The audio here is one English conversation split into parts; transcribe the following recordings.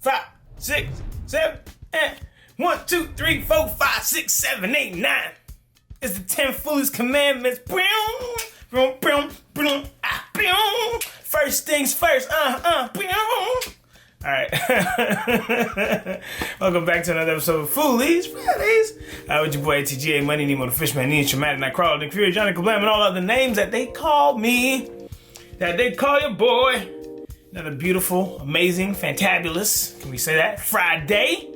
5, 6, 7, and 1, 2, 3, 4, 5, 6, 7, 8, 9. It's the 10 Foolies Commandments. First things first. Alright. Welcome back to another episode of Foolies Fridays. With your boy ATGA, Money, Nemo, the Fishman, Ian, Traumatic, Nightcrawler, the Fury, Johnny Kablam, and all other names that they call me, that they call your boy. Another beautiful, amazing, fantabulous, can we say that, Friday.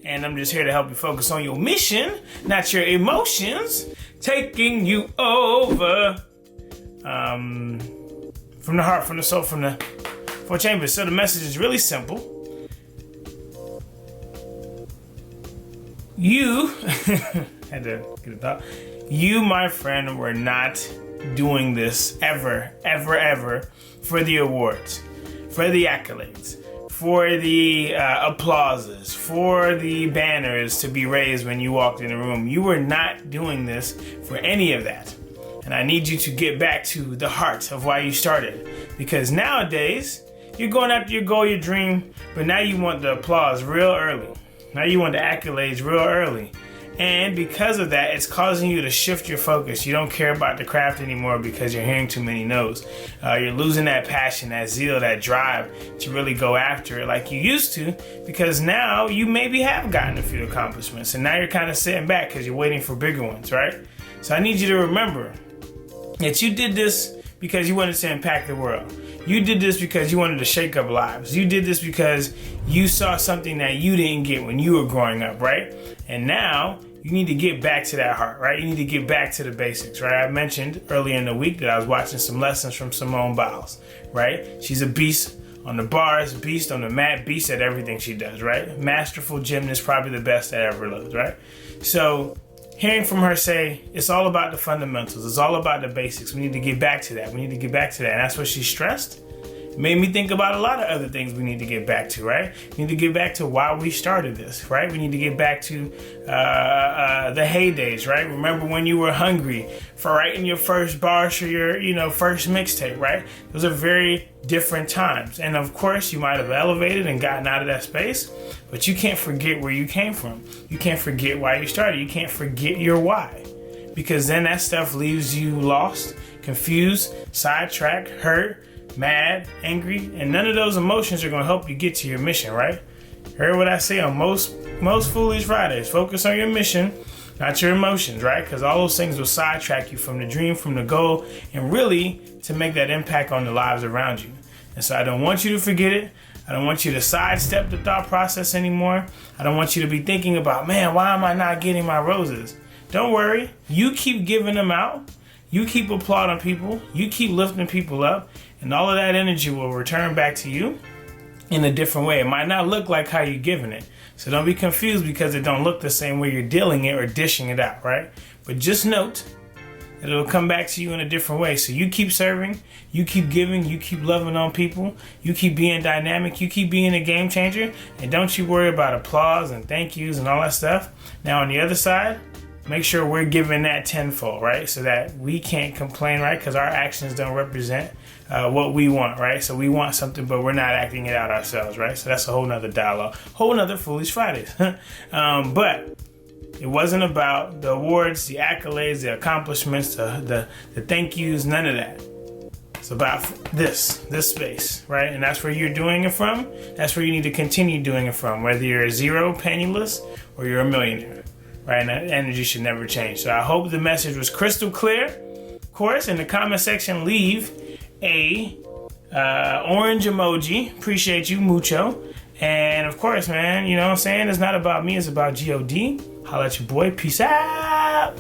And I'm just here to help you focus on your mission, not your emotions, taking you over. From the heart, from the soul, from the four chambers. So the message is really simple. You, had to get a thought. You, my friend, were not doing this ever for the awards, for the accolades, for the applauses, for the banners to be raised when you walked in the room. You were not doing this for any of that. And I need you to get back to the heart of why you started. Because nowadays, you're going after your goal, your dream, but now you want the applause real early. Now you want the accolades real early. And because of that, it's causing you to shift your focus. You don't care about the craft anymore because you're hearing too many no's. You're losing that passion, that zeal, that drive to really go after it like you used to, because now you maybe have gotten a few accomplishments and now you're kind of sitting back because you're waiting for bigger ones, right? So I need you to remember that you did this because you wanted to impact the world. You did this because you wanted to shake up lives. You did this because you saw something that you didn't get when you were growing up, right? And now you need to get back to that heart, right? You need to get back to the basics, right? I mentioned earlier in the week that I was watching some lessons from Simone Biles, right? She's a beast on the bars, beast on the mat, beast at everything she does, right? Masterful gymnast, probably the best that ever lived, right? So hearing from her say, it's all about the fundamentals. It's all about the basics. We need to get back to that. We need to get back to that. And that's what she stressed. It made me think about a lot of other things we need to get back to, right? We need to get back to why we started this, right? We need to get back to the heydays, right? Remember when you were hungry for writing your first bars for your, first mixtape, right? Those are very different times. And of course, you might have elevated and gotten out of that space, but you can't forget where you came from. You can't forget why you started. You can't forget your why, because then that stuff leaves you lost, confused, sidetracked, hurt, mad, angry, and none of those emotions are going to help you get to your mission, right? Heard what I say on most Foolies Fridays. Focus on your mission, not your emotions, right? Because all those things will sidetrack you from the dream, from the goal, and really to make that impact on the lives around you. And so I don't want you to forget it. I don't want you to sidestep the thought process anymore. I don't want you to be thinking about, man, why am I not getting my roses? Don't worry. You keep giving them out. You keep applauding people. You keep lifting people up. And all of that energy will return back to you in a different way. It might not look like how you're giving it. So don't be confused because it don't look the same way you're dealing it or dishing it out, right? But just note that it'll come back to you in a different way. So you keep serving, you keep giving, you keep loving on people, you keep being dynamic, you keep being a game changer, and don't you worry about applause and thank yous and all that stuff. Now on the other side, make sure we're giving that tenfold, right? So that we can't complain, right? Because our actions don't represent what we want, right? So we want something, but we're not acting it out ourselves, right? So that's a whole nother dialogue, whole nother Foolish Fridays. But it wasn't about the awards, the accolades, the accomplishments, the thank yous, none of that. It's about this space, right? And that's where you're doing it from. That's where you need to continue doing it from, whether you're a zero, penniless, or you're a millionaire. Right, and that energy should never change. So I hope the message was crystal clear. Of course, in the comment section, leave a orange emoji. Appreciate you, mucho. And of course, man, you know what I'm saying? It's not about me, it's about G-O-D. Holla at your boy. Peace out.